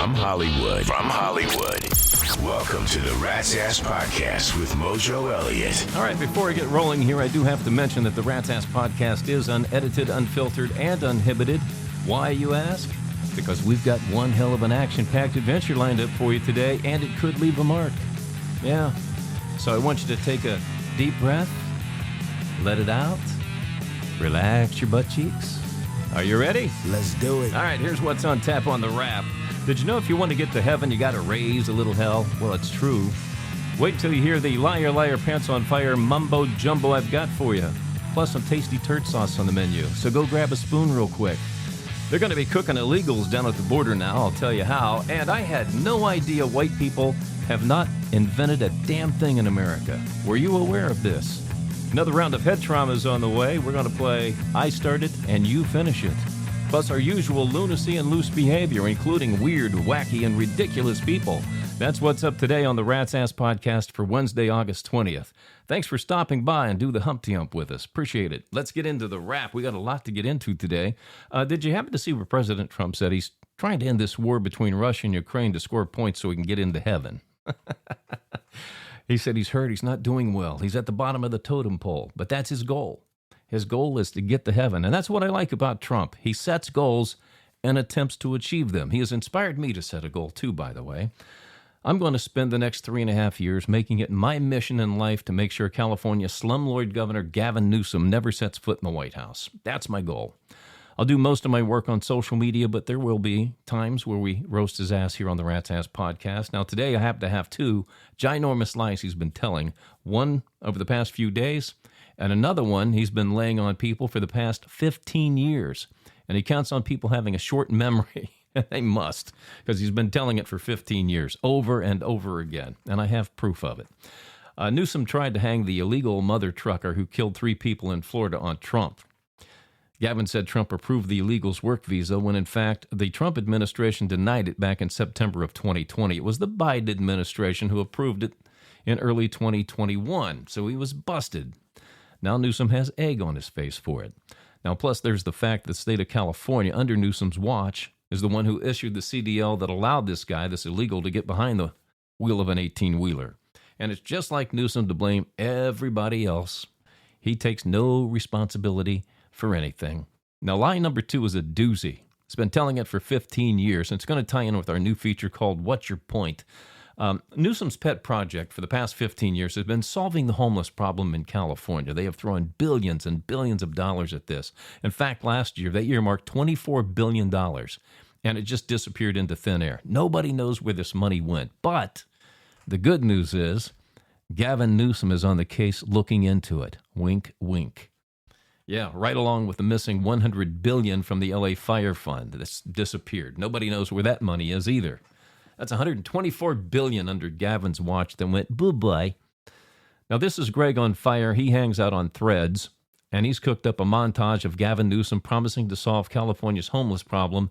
From Hollywood. Welcome to the Rat's Ass Podcast with Mojo Elliott. All right, before I get rolling here, I do have to mention that the Rat's Ass Podcast is unedited, unfiltered, and uninhibited. Why, you ask? Because we've got one hell of an action-packed adventure lined up for you today, and it could leave a mark. Yeah. So I want you to take a deep breath, let it out, relax your butt cheeks. Are you ready? Let's do it. All right, here's what's on tap on the wrap. Did you know if you want to get to heaven, you got to raise a little hell? Well, it's true. Wait till you hear the Liar Liar Pants on Fire Mumbo Jumbo I've got for you. Plus some tasty turd sauce on the menu. So go grab a spoon real quick. They're going to be cooking illegals down at the border now, I'll tell you how. And I had no idea white people have not invented a damn thing in America. Were you aware of this? Another round of head trauma is on the way. We're going to play I Start It and You Finish It. Plus our usual lunacy and loose behavior, including weird, wacky, and ridiculous people. That's what's up today on the Rat's Ass Podcast for Wednesday, August 20th. Thanks for stopping by and do the Humpty Hump with us. Appreciate it. Let's get into the wrap. We got a lot to get into today. Did you happen to see what President Trump said? He's trying to end this war between Russia and Ukraine to score points so he can get into heaven. He said he's hurt. He's not doing well. He's at the bottom of the totem pole. But that's his goal. His goal is to get to heaven. And that's what I like about Trump. He sets goals and attempts to achieve them. He has inspired me to set a goal too, by the way. I'm going to spend the next 3.5 years making it my mission in life to make sure California slumlord Governor Gavin Newsom never sets foot in the White House. That's my goal. I'll do most of my work on social media, but there will be times where we roast his ass here on the Rat's Ass Podcast. Now, today I happen to have two ginormous lies he's been telling. One over the past few days, and another one he's been laying on people for the past 15 years. And he counts on people having a short memory. They must, because he's been telling it for 15 years, over and over again. And I have proof of it. Newsom tried to hang the illegal mother trucker who killed 3 people in Florida on Trump. Gavin said Trump approved the illegal's work visa when, in fact, the Trump administration denied it back in September of 2020. It was the Biden administration who approved it in early 2021, so he was busted. Now Newsom has egg on his face for it. Now, plus there's the fact that the state of California, under Newsom's watch, is the one who issued the CDL that allowed this guy, this illegal, to get behind the wheel of an 18-wheeler. And it's just like Newsom to blame everybody else. He takes no responsibility for anything. Now, lie number 2 is a doozy. It's been telling it for 15 years, and it's going to tie in with our new feature called What's Your Point? Newsom's pet project for the past 15 years has been solving the homeless problem in California. They have thrown billions and billions of dollars at this. In fact, last year, they earmarked $24 billion, and it just disappeared into thin air. Nobody knows where this money went. But the good news is Gavin Newsom is on the case looking into it. Wink, wink. Yeah, right along with the missing $100 billion from the LA Fire Fund that's disappeared. Nobody knows where that money is either. That's $124 billion under Gavin's watch that went boo-bye. Now, this is Greg on Fire. He hangs out on Threads, and he's cooked up a montage of Gavin Newsom promising to solve California's homeless problem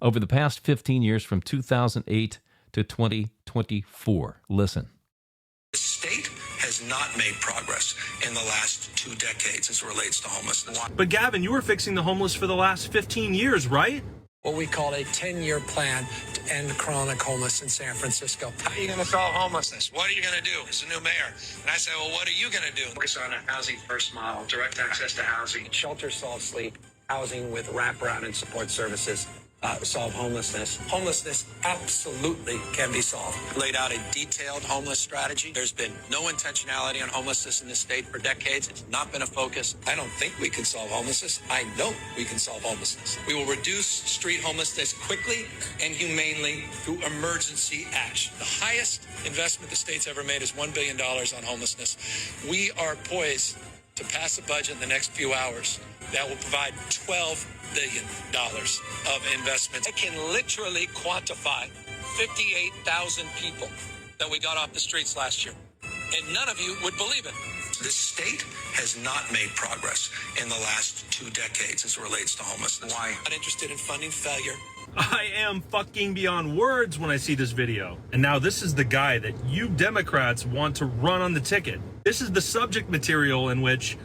over the past 15 years from 2008 to 2024. Listen. The state has not made progress in the last 2 decades as it relates to homelessness. But Gavin, you were fixing the homeless for the last 15 years, right? What we call a 10-year plan to end chronic homeless in San Francisco. How are you going to solve homelessness? What are you going to do as a new mayor? And I say, well, what are you going to do? Focus on a housing first model, direct access to housing. Shelter, solve sleep, housing with wraparound and support services. Solve homelessness. Homelessness absolutely can be solved. Laid out a detailed homeless strategy. There's been no intentionality on homelessness in this state for decades. It's not been a focus. I don't think we can solve homelessness. I know we can solve homelessness. We will reduce street homelessness quickly and humanely through emergency action. The highest investment the state's ever made is $1 billion on homelessness. We are poised to pass a budget in the next few hours that will provide $12 billion of investments. I can literally quantify 58,000 people that we got off the streets last year. And none of you would believe it. The state has not made progress in the last 2 decades as it relates to homelessness. Why? Not interested in funding failure. I am fucking beyond words when I see this video. And now this is the guy that you Democrats want to run on the ticket. This is the subject material in which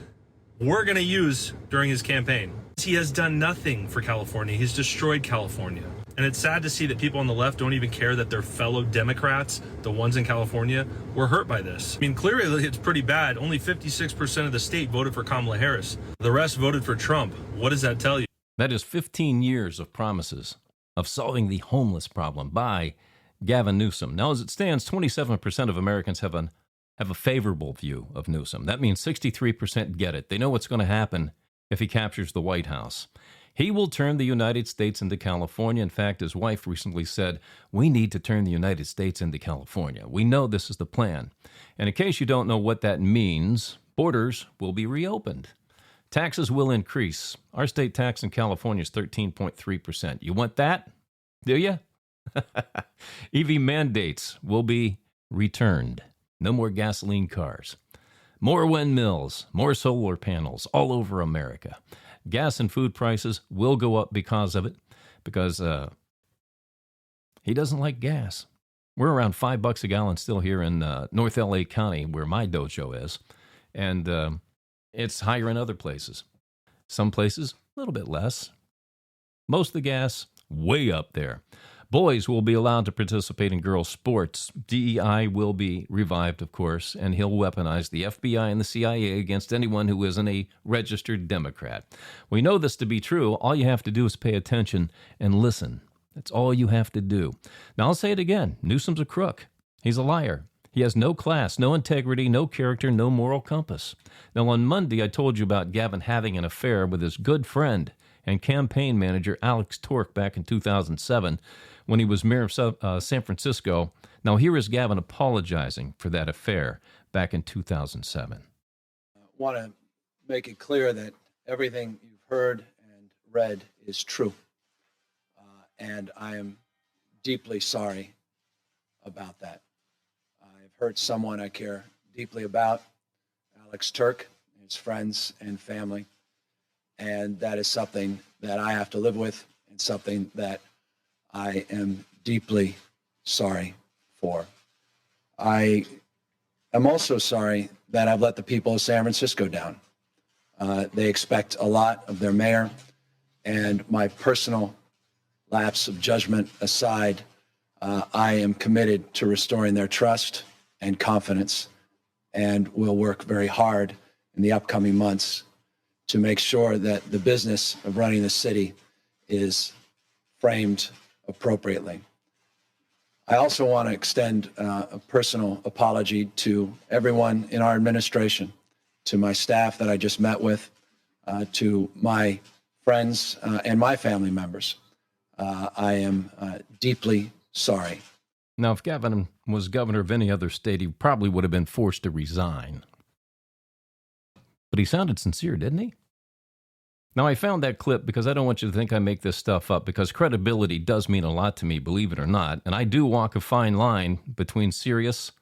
we're going to use during his campaign. He has done nothing for California. He's destroyed California. And it's sad to see that people on the left don't even care that their fellow Democrats, the ones in California, were hurt by this. I mean, clearly it's pretty bad. Only 56% of the state voted for Kamala Harris. The rest voted for Trump. What does that tell you? That is 15 years of promises of solving the homeless problem by Gavin Newsom. Now, as it stands, 27% of Americans have a favorable view of Newsom. That means 63% get it. They know what's going to happen if he captures the White House. He will turn the United States into California. In fact, his wife recently said, we need to turn the United States into California. We know this is the plan. And in case you don't know what that means, borders will be reopened. Taxes will increase. Our state tax in California is 13.3%. You want that? Do you? EV mandates will be returned. No more gasoline cars. More windmills, more solar panels all over America. Gas and food prices will go up because of it, because he doesn't like gas. We're around $5 a gallon still here in North LA County, where my dojo is, and it's higher in other places. Some places, a little bit less. Most of the gas, way up there. Boys will be allowed to participate in girls' sports. DEI will be revived, of course, and he'll weaponize the FBI and the CIA against anyone who isn't a registered Democrat. We know this to be true. All you have to do is pay attention and listen. That's all you have to do. Now, I'll say it again. Newsom's a crook. He's a liar. He has no class, no integrity, no character, no moral compass. Now, on Monday, I told you about Gavin having an affair with his good friend and campaign manager Alex Tork back in 2007 when he was mayor of San Francisco. Now, here is Gavin apologizing for that affair back in 2007. I want to make it clear that everything you've heard and read is true. And I am deeply sorry about that. I've hurt someone I care deeply about, Alex Turk, his friends and family. And that is something that I have to live with and something that I am deeply sorry for. I am also sorry that I've let the people of San Francisco down. They expect a lot of their mayor, and my personal lapse of judgment aside, I am committed to restoring their trust and confidence, and will work very hard in the upcoming months to make sure that the business of running the city is framed appropriately. I also want to extend a personal apology to everyone in our administration, to my staff that I just met with, to my friends and my family members. I am deeply sorry. Now, if Gavin was governor of any other state, he probably would have been forced to resign. But he sounded sincere, didn't he? Now, I found that clip because I don't want you to think I make this stuff up, because credibility does mean a lot to me, believe it or not. And I do walk a fine line between serious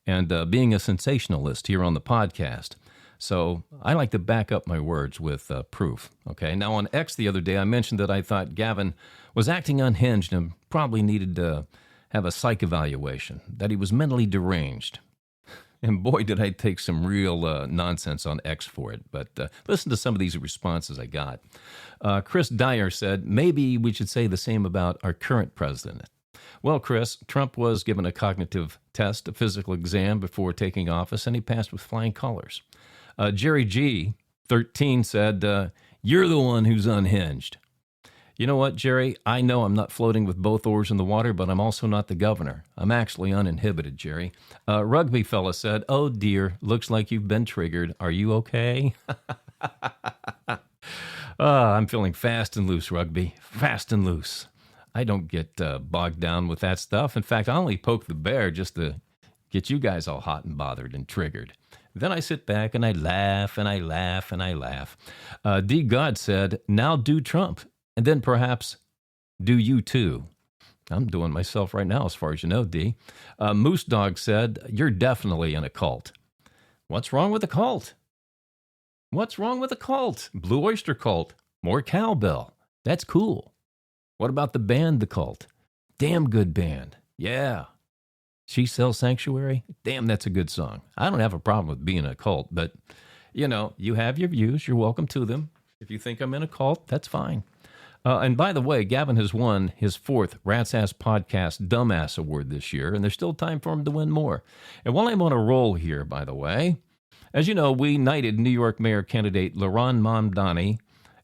and being a sensationalist here on the podcast. So I like to back up my words with proof. Okay. Now, on X the other day, I mentioned that I thought Gavin was acting unhinged and probably needed to have a psych evaluation, that he was mentally deranged. And boy, did I take some real nonsense on X for it. But listen to some of these responses I got. Chris Dyer said, maybe we should say the same about our current president. Well, Chris, Trump was given a cognitive test, a physical exam before taking office, and he passed with flying colors. Jerry G, 13, said, you're the one who's unhinged. You know what, Jerry? I know I'm not floating with both oars in the water, but I'm also not the governor. I'm actually uninhibited, Jerry. Rugby fella said, oh, dear, looks like you've been triggered. Are you okay? I'm feeling fast and loose, Rugby. Fast and loose. I don't get bogged down with that stuff. In fact, I only poke the bear just to get you guys all hot and bothered and triggered. Then I sit back and I laugh and I laugh and I laugh. D. God said, now do Trump. And then perhaps do you too. I'm doing myself right now, as far as you know, D. Moose Dog said, you're definitely in a cult. What's wrong with a cult? What's wrong with a cult? Blue Oyster Cult. More cowbell. That's cool. What about the band, The Cult? Damn good band. Yeah. She Sells Sanctuary? Damn, that's a good song. I don't have a problem with being a cult, but, you know, you have your views. You're welcome to them. If you think I'm in a cult, that's fine. And by the way, Gavin has won his 4th Rat's Ass Podcast Dumbass Award this year, and there's still time for him to win more. And while I'm on a roll here, by the way, as you know, we knighted New York Mayor candidate Laurent Mamdani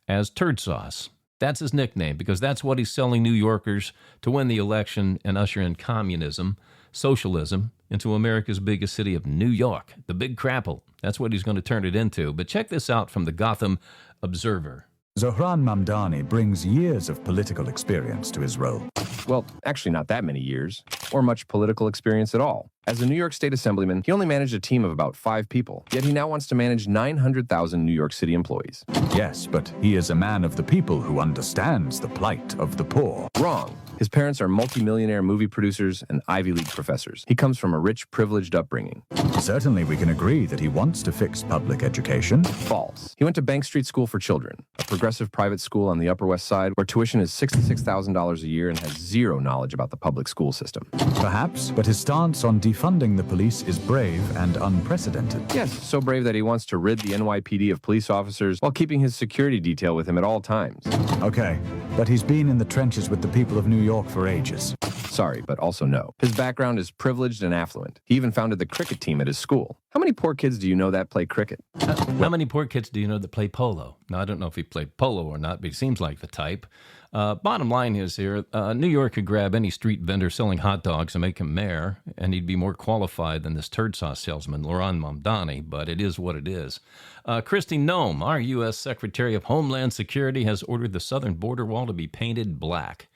as Turd Sauce. That's his nickname because that's what he's selling New Yorkers to win the election and usher in communism, socialism, into America's biggest city of New York, the Big Crapple. That's what he's going to turn it into. But check this out from the Gotham Observer. Zohran Mamdani brings years of political experience to his role. Well, actually not that many years, or much political experience at all. As a New York State Assemblyman, he only managed a team of about 5 people, yet he now wants to manage 900,000 New York City employees. Yes, but he is a man of the people who understands the plight of the poor. Wrong. His parents are multimillionaire movie producers and Ivy League professors. He comes from a rich, privileged upbringing. Certainly we can agree that he wants to fix public education. False. He went to Bank Street School for Children, a progressive private school on the Upper West Side where tuition is $66,000 a year and has zero knowledge about the public school system. Perhaps, but his stance on defunding the police is brave and unprecedented. Yes, so brave that he wants to rid the NYPD of police officers while keeping his security detail with him at all times. Okay, but he's been in the trenches with the people of New York for ages. Sorry, but also no. His background is privileged and affluent. He even founded the cricket team at his school. How many poor kids do you know that play cricket? How many poor kids do you know that play polo? Now, I don't know if he played polo or not, but he seems like the type. Bottom line is here, New York could grab any street vendor selling hot dogs and make him mayor, and he'd be more qualified than this turd sauce salesman, Laurent Mamdani, but it is what it is. Kristi Noem, our U.S. Secretary of Homeland Security, has ordered the southern border wall to be painted black.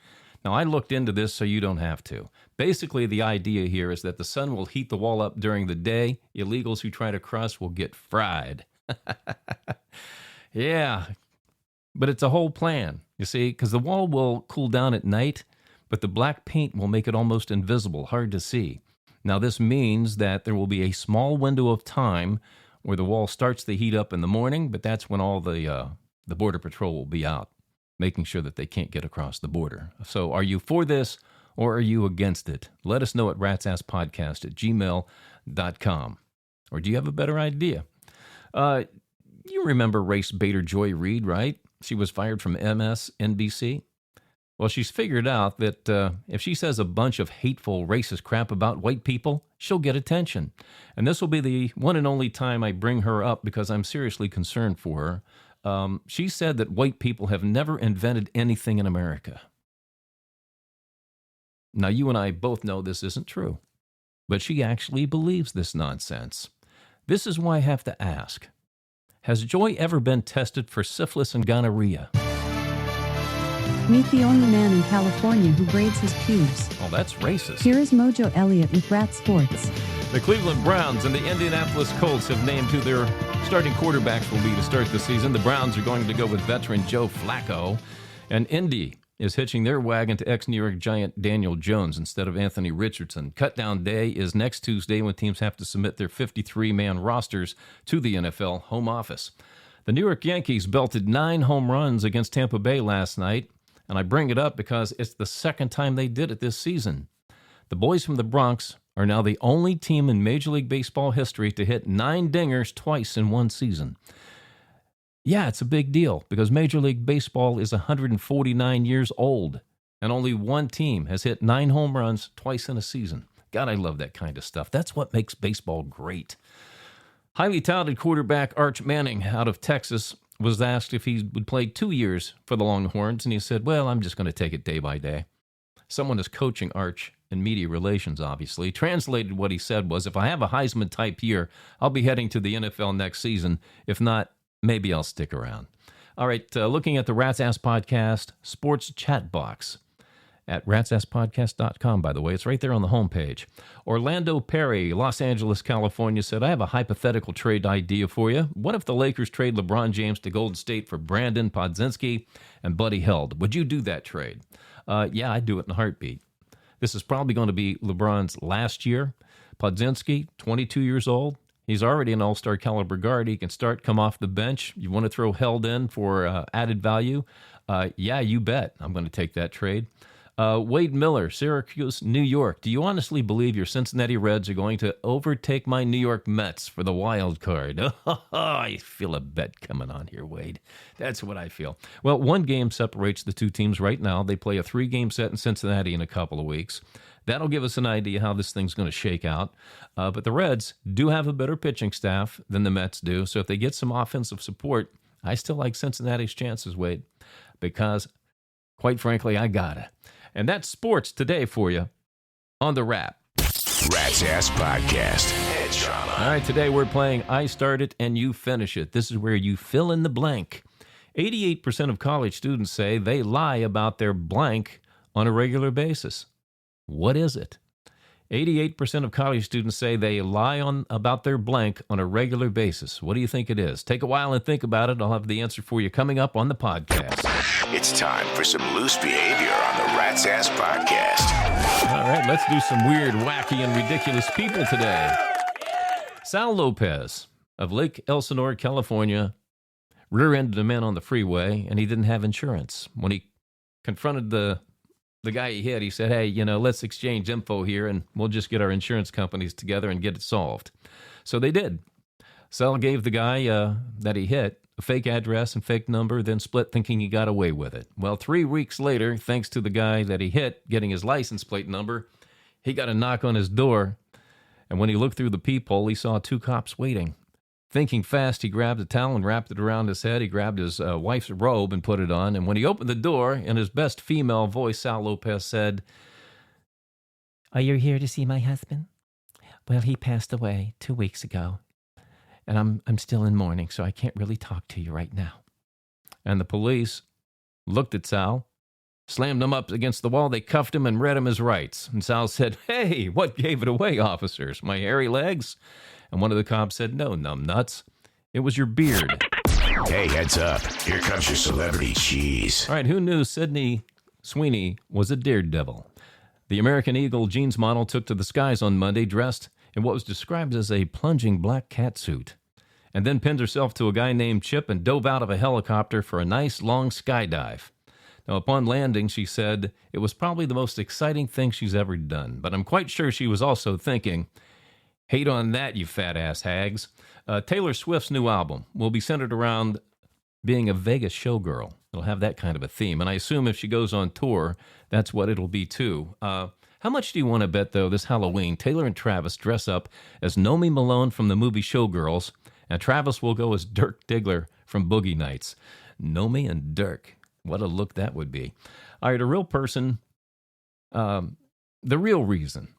Now, I looked into this so you don't have to. Basically, the idea here is that the sun will heat the wall up during the day. Illegals who try to cross will get fried. Yeah, but it's a whole plan, you see, because the wall will cool down at night, but the black paint will make it almost invisible, hard to see. Now, this means that there will be a small window of time where the wall starts to heat up in the morning, but that's when all the Border Patrol will be out, making sure that they can't get across the border. So are you for this or are you against it? Let us know at ratsasspodcast@gmail.com. Or do you have a better idea? You remember race baiter Joy Reid, right? She was fired from MSNBC. Well, she's figured out that if she says a bunch of hateful, racist crap about white people, she'll get attention. And this will be the one and only time I bring her up because I'm seriously concerned for her. She said that white people have never invented anything in America. Now, you and I both know this isn't true, but she actually believes this nonsense. This is why I have to ask, has Joy ever been tested for syphilis and gonorrhea? Meet the only man in California who braids his pubes. Oh, that's racist. Here is Mojo Elliott with Rat Sports. The Cleveland Browns and the Indianapolis Colts have named who their starting quarterbacks will be to start the season. The Browns are going to go with veteran Joe Flacco, and Indy is hitching their wagon to ex-New York Giant Daniel Jones instead of Anthony Richardson. Cutdown day is next Tuesday when teams have to submit their 53-man rosters to the NFL home office. The New York Yankees belted 9 home runs against Tampa Bay last night, and I bring it up because it's the second time they did it this season. The boys from the Bronx are now the only team in Major League Baseball history to hit 9 dingers twice in one season. Yeah, it's a big deal because Major League Baseball is 149 years old, and only one team has hit 9 home runs twice in a season. God, I love that kind of stuff. That's what makes baseball great. Highly talented quarterback Arch Manning out of Texas was asked if he would play 2 years for the Longhorns, and he said, well, I'm just going to take it day by day. Someone is coaching Arch in media relations, obviously. Translated, what he said was, if I have a Heisman-type year, I'll be heading to the NFL next season. If not, maybe I'll stick around. All right, looking at the Rat's Ass Podcast sports chat box at ratsasspodcast.com, by the way. It's right there on the homepage. Orlando Perry, Los Angeles, California, said, I have a hypothetical trade idea for you. What if the Lakers trade LeBron James to Golden State for Brandon Podzinski and Buddy Hield? Would you do that trade? Yeah, I'd do it in a heartbeat. This is probably going to be LeBron's last year. Podzinski, 22 years old. He's already an all-star caliber guard. He can start, come off the bench. You want to throw Held in for added value? Yeah, you bet. I'm going to take that trade. Wade Miller, Syracuse, New York. Do you honestly believe your Cincinnati Reds are going to overtake my New York Mets for the wild card? I feel a bet coming on here, Wade. That's what I feel. Well, one game separates the two teams right now. They play a 3-game set in Cincinnati in a couple of weeks. That'll give us an idea how this thing's going to shake out. But the Reds do have a better pitching staff than the Mets do. So if they get some offensive support, I still like Cincinnati's chances, Wade, because, quite frankly, I gotta. And that's sports today for you on The Wrap. Rat's Ass Podcast. Head trauma. All right, today we're playing I Start It and You Finish It. This is where you fill in the blank. 88% of college students say they lie about their blank on a regular basis. What is it? 88% of college students say they lie about their blank on a regular basis. What do you think it is? Take a while and think about it. I'll have the answer for you coming up on the podcast. It's time for some loose behavior on the Rat's Ass Podcast. All right, let's do some weird, wacky, and ridiculous people today. Sal Lopez of Lake Elsinore, California, rear-ended a man on the freeway, and he didn't have insurance. When he confronted the guy he hit, he said, hey, let's exchange info here, and we'll just get our insurance companies together and get it solved. So they did. Sal gave the guy that he hit a fake address and fake number, then split thinking he got away with it. Well, 3 weeks later, thanks to the guy that he hit getting his license plate number, he got a knock on his door, and when he looked through the peephole, he saw 2 cops waiting. Thinking fast, he grabbed a towel and wrapped it around his head. He grabbed his wife's robe and put it on. And when he opened the door, in his best female voice, Sal Lopez said, "Are you here to see my husband? Well, he passed away 2 weeks ago. And I'm still in mourning, so I can't really talk to you right now." And the police looked at Sal, slammed him up against the wall. They cuffed him and read him his rights. And Sal said, "Hey, what gave it away, officers? My hairy legs?" And one of the cops said, "No, numbnuts. It was your beard." Hey, heads up. Here comes your celebrity cheese. All right, who knew Sydney Sweeney was a daredevil? The American Eagle jeans model took to the skies on Monday dressed in what was described as a plunging black catsuit, and then pinned herself to a guy named Chip and dove out of a helicopter for a nice long skydive. Now, upon landing, she said it was probably the most exciting thing she's ever done, but I'm quite sure she was also thinking, hate on that, you fat-ass hags. Taylor Swift's new album will be centered around being a Vegas showgirl. It'll have that kind of a theme, and I assume if she goes on tour, that's what it'll be too. How much do you want to bet, though, this Halloween, Taylor and Travis dress up as Nomi Malone from the movie Showgirls, and Travis will go as Dirk Diggler from Boogie Nights? Nomi and Dirk. What a look that would be. All right, a real person, the real reason.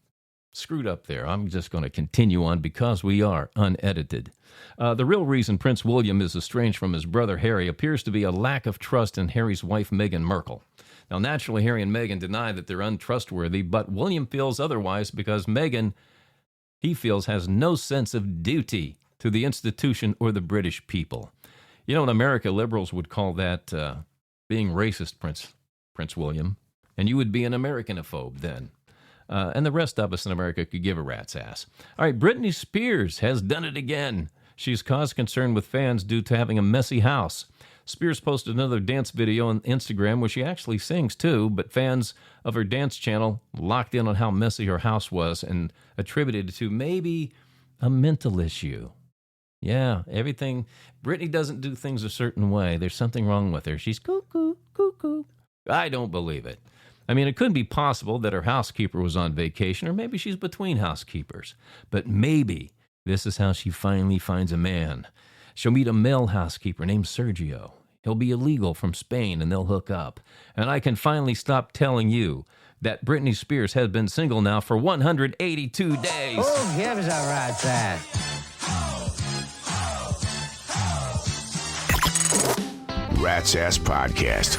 Screwed up there. I'm just going to continue on because we are unedited. The real reason Prince William is estranged from his brother Harry appears to be a lack of trust in Harry's wife, Meghan Markle. Now, naturally, Harry and Meghan deny that they're untrustworthy, but William feels otherwise because Meghan, he feels, has no sense of duty to the institution or the British people. In America, liberals would call that being racist, Prince William, and you would be an Americanophobe then. And the rest of us in America could give a rat's ass. All right, Britney Spears has done it again. She's caused concern with fans due to having a messy house. Spears posted another dance video on Instagram where she actually sings too, but fans of her dance channel locked in on how messy her house was and attributed it to maybe a mental issue. Yeah, everything. Britney doesn't do things a certain way. There's something wrong with her. She's cuckoo, cuckoo. I don't believe it. I mean, it could be possible that her housekeeper was on vacation, or maybe she's between housekeepers. But maybe this is how she finally finds a man. She'll meet a male housekeeper named Sergio. He'll be illegal from Spain, and they'll hook up. And I can finally stop telling you that Britney Spears has been single now for 182 days. Who gives a rat's ass? Rat's Ass Podcast.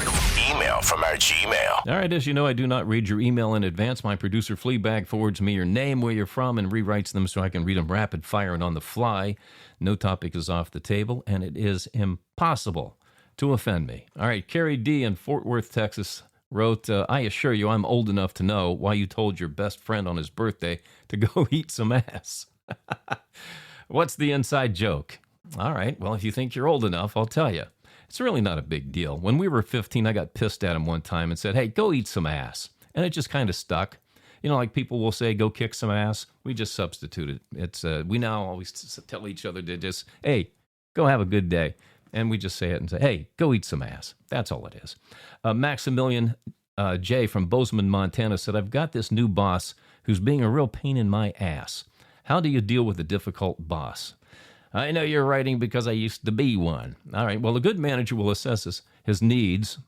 Email from our Gmail. All right, as you know, I do not read your email in advance. My producer, Fleabag, forwards me your name, where you're from, and rewrites them so I can read them rapid fire and on the fly. No topic is off the table, and it is impossible to offend me. All right, Carrie D. in Fort Worth, Texas, wrote, I assure you I'm old enough to know why you told your best friend on his birthday to go eat some ass. What's the inside joke? All right, well, if you think you're old enough, I'll tell you. It's really not a big deal. When we were 15, I got pissed at him one time and said, hey, go eat some ass. And it just kind of stuck. You know, like people will say, go kick some ass. We just substituted. It's we now always tell each other to just, hey, go have a good day. And we just say it and say, hey, go eat some ass. That's all it is. Maximilian J. from Bozeman, Montana said, I've got this new boss who's being a real pain in my ass. How do you deal with a difficult boss? I know you're writing because I used to be one. All right, well, a good manager will assess his needs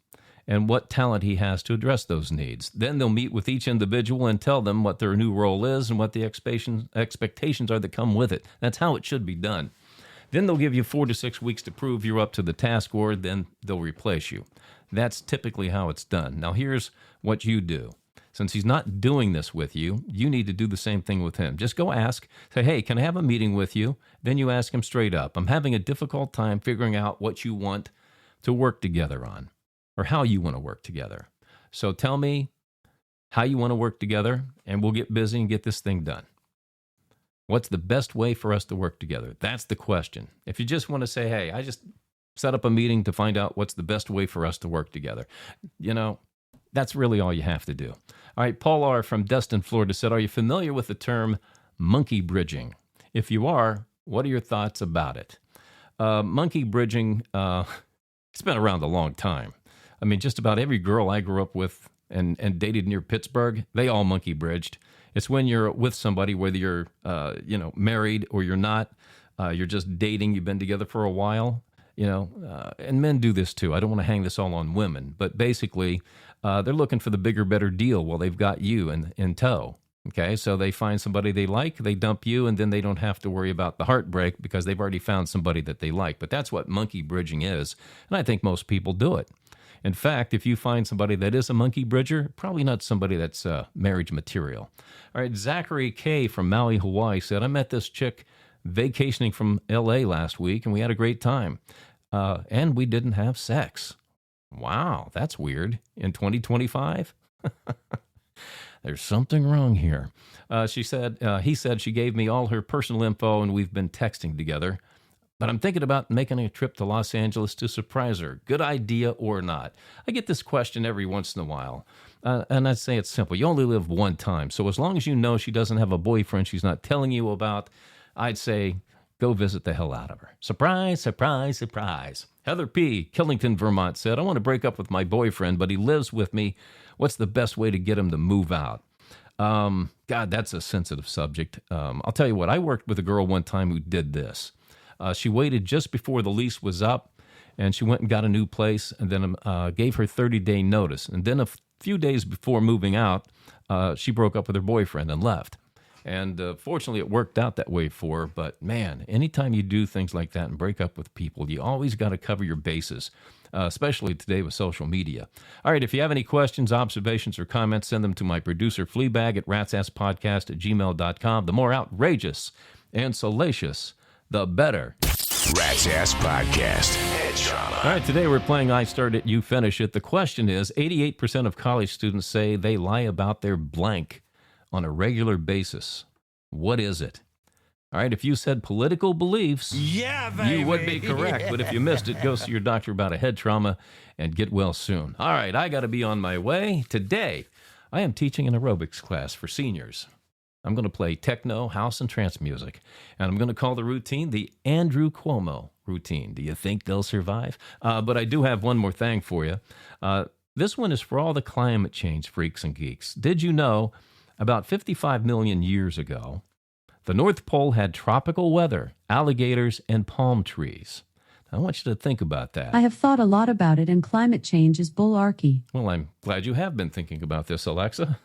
and what talent he has to address those needs. Then they'll meet with each individual and tell them what their new role is and what the expectations are that come with it. That's how it should be done. Then they'll give you 4 to 6 weeks to prove you're up to the task, or then they'll replace you. That's typically how it's done. Now, here's what you do. Since he's not doing this with you, you need to do the same thing with him. Just go ask, say, hey, can I have a meeting with you? Then you ask him straight up, I'm having a difficult time figuring out what you want to work together on, or how you want to work together. So tell me how you want to work together, and we'll get busy and get this thing done. What's the best way for us to work together? That's the question. If you just want to say, hey, I just set up a meeting to find out what's the best way for us to work together, you know, that's really all you have to do. All right, Paul R. from Destin, Florida said, are you familiar with the term monkey bridging? If you are, what are your thoughts about it? Monkey bridging, it's been around a long time. I mean, just about every girl I grew up with and dated near Pittsburgh, they all monkey bridged. It's when you're with somebody, whether you're, married or you're not, you're just dating, you've been together for a while, and men do this too. I don't want to hang this all on women, but basically, they're looking for the bigger, better deal while they've got you in tow. Okay, so they find somebody they like, they dump you, and then they don't have to worry about the heartbreak because they've already found somebody that they like. But that's what monkey bridging is, and I think most people do it. In fact, if you find somebody that is a monkey bridger, probably not somebody that's marriage material. All right, Zachary K. from Maui, Hawaii said, I met this chick vacationing from L.A. last week, and we had a great time. And we didn't have sex. Wow, that's weird. In 2025? There's something wrong here. He said she gave me all her personal info, and we've been texting together. But I'm thinking about making a trip to Los Angeles to surprise her. Good idea or not? I get this question every once in a while. And I'd say it's simple. You only live one time. So as long as you know she doesn't have a boyfriend she's not telling you about, I'd say go visit the hell out of her. Surprise, surprise, surprise. Heather P., Killington, Vermont said, I want to break up with my boyfriend, but he lives with me. What's the best way to get him to move out? God, that's a sensitive subject. I'll tell you what, I worked with a girl one time who did this. She waited just before the lease was up, and she went and got a new place, and then gave her 30-day notice. And then a few days before moving out, she broke up with her boyfriend and left. And fortunately, it worked out that way for her. But man, anytime you do things like that and break up with people, you always got to cover your bases, especially today with social media. All right, if you have any questions, observations, or comments, send them to my producer, Fleabag, at ratsasspodcast@gmail.com. The more outrageous and salacious, the better. Rat's Ass Podcast. Head trauma. All right, today we're playing I Start It, You Finish It. The question is, 88% of college students say they lie about their blank on a regular basis. What is it? All right, if you said political beliefs, you would be correct. But if you missed it, go see your doctor about a head trauma and get well soon. All right, I got to be on my way. Today, I am teaching an aerobics class for seniors. I'm going to play techno, house, and trance music. And I'm going to call the routine the Andrew Cuomo routine. Do you think they'll survive? But I do have one more thing for you. This one is for all the climate change freaks and geeks. Did you know about 55 million years ago, the North Pole had tropical weather, alligators, and palm trees? I want you to think about that. I have thought a lot about it, and climate change is bullarchy. Well, I'm glad you have been thinking about this, Alexa.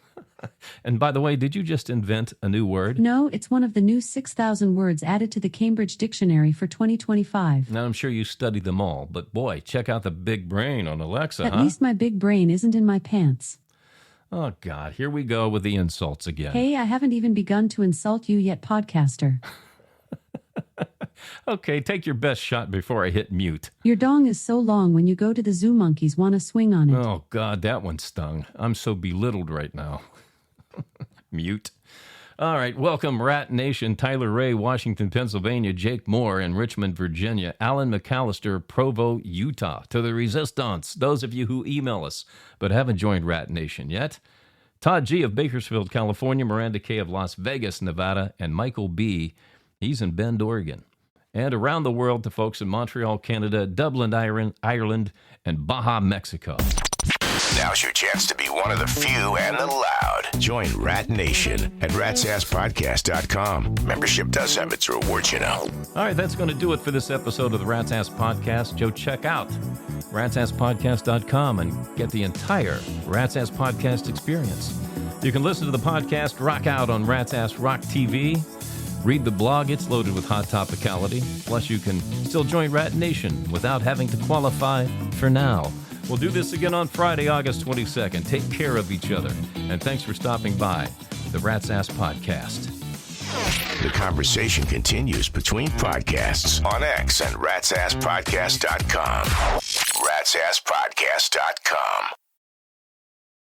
And by the way, did you just invent a new word? No, it's one of the new 6,000 words added to the Cambridge Dictionary for 2025. Now, I'm sure you studied them all, but boy, check out the big brain on Alexa, At least my big brain isn't in my pants. Oh, God, here we go with the insults again. Hey, I haven't even begun to insult you yet, podcaster. Okay, take your best shot before I hit mute. Your dong is so long when you go to the zoo monkeys want to swing on it. Oh, God, that one stung. I'm so belittled right now. Mute. All right, welcome, Rat Nation. Tyler Ray, Washington, Pennsylvania. Jake Moore in Richmond, Virginia. Alan McAllister, Provo, Utah. To the Resistance, those of you who email us but haven't joined Rat Nation yet, Todd G. of Bakersfield, California, Miranda K. of Las Vegas, Nevada, and Michael B. He's in Bend, Oregon. And around the world to folks in Montreal, Canada, Dublin, Ireland, and Baja, Mexico. Now's your chance to be one of the few and the loud. Join Rat Nation at ratsasspodcast.com. Membership does have its rewards, you know. All right, that's going to do it for this episode of the Rat's Ass Podcast. Go check out ratsasspodcast.com and get the entire Rat's Ass Podcast experience. You can listen to the podcast Rock Out on Rat's Ass Rock TV. Read the blog, it's loaded with hot topicality. Plus, you can still join Rat Nation without having to qualify for now. We'll do this again on Friday, August 22nd. Take care of each other. And thanks for stopping by the Rat's Ass Podcast. The conversation continues between podcasts on X and ratsasspodcast.com. ratsasspodcast.com.